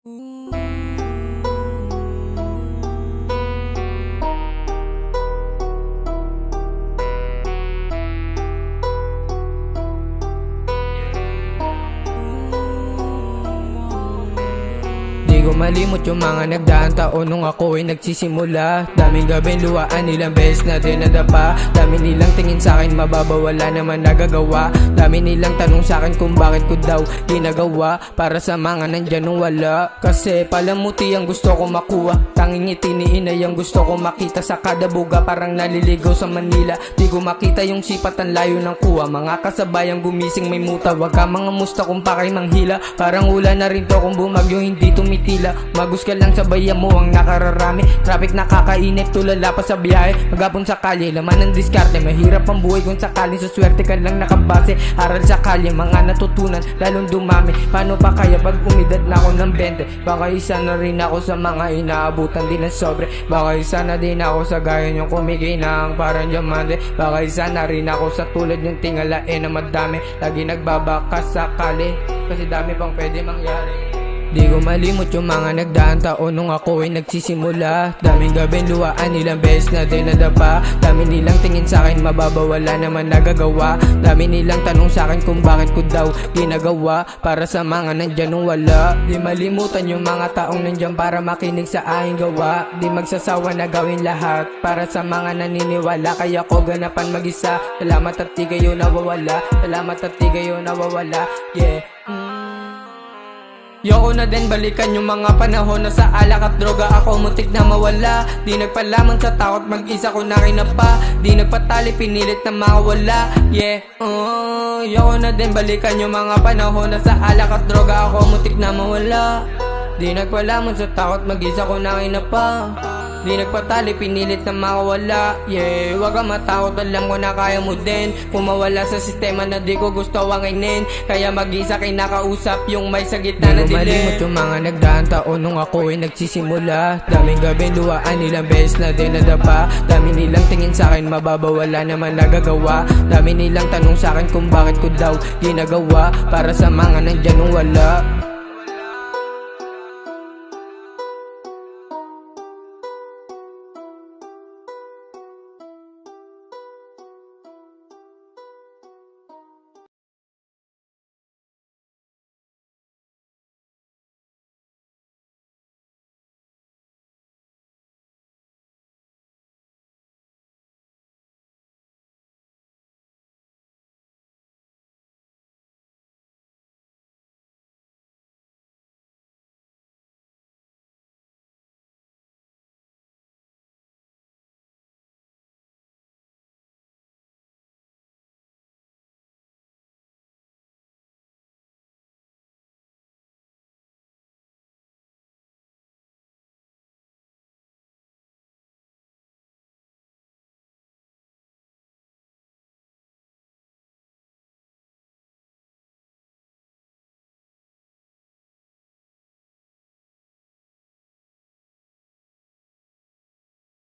Di ko malimot yung mga nagdaang taon nung ako ay nagsisimula. Daming gabing luwaan, ilang beses na din nadapa. Dami nilang tingin sa'kin mababa, wala naman nagagawa. Dami nilang tanong sa'kin kung bakit ko daw ginagawa. Para sa mga nandyan nung wala. Kasi palamuti ang gusto ko makuha, tanging itiniinay ang gusto ko makita. Sa kada buga parang naliligaw sa Manila. Di ko makita yung sipat, ang layo ng kuha. Mga kasabayang gumising may muta, wag ka mga musta kung pakay manghila. Parang ulan na rin to kung bumagyo hindi tumitila. Magus ka lang sa bayan mo ang nakararami. Traffic nakakainip, tulala pa sa biyahe. Magapon sa kalye, laman ng diskarte. Mahirap ang buhay kung sakaling sa swerte ka lang nakabase. Aral sa kalye, mga natutunan lalong dumami. Paano pa kaya pag umidad na ako ng 20? Baka isa na rin ako sa mga inaabutan din ng sobre. Baka isa na din ako sa gaya niyong kumikinang parang diamante. Baka isa na rin ako sa tulad niyong tingalain na madami. Lagi nagbabakas sa kali kasi dami pang pwede mangyari. Di ko malimot yung mga nagdaang taon nung ako ay nagsisimula. Daming gabing luwaan, ilang beses na din nadapa. Dami nilang tingin sa'kin mababa, wala naman nagagawa. Dami nilang tanong sa'kin kung bakit ko daw ginagawa. Para sa mga nandyan nung wala. Di malimutan yung mga taong nandyan para makinig sa aking gawa. Di magsasawa na gawin lahat para sa mga naniniwala. Kaya ko ganapan mag-isa. Salamat at di kayo nawawala. Salamat at di kayo nawawala. Yeah. Yoko na din balikan yung mga panahon na sa alak at droga ako muntik na mawala. Di nagpalaman sa takot, mag-isa ko na kinapa. Di nagpatali, pinilit na mawala. Yeah, yoko na din balikan yung mga panahon na sa alak at droga ako muntik na mawala. Di nagpalaman sa takot, mag-isa ko na kinapa. Di nagpatali, pinilit na makawala. Yeah, wag kang matakot, alam ko na kaya mo din. Kung mawala sa sistema na di ko gusto wanginin. Kaya mag-isa kinakausap yung may sa gitna na dilim. Di ko malimot yung mga nagdaang taon nung ako ay nagsisimula. Daming gabing luwaan, ilang beses na din nadapa. Dami nilang tingin sa'kin mababa, wala naman nagagawa. Dami nilang tanong sa'kin kung bakit ko daw ginagawa. Para sa mga nandyan nung wala.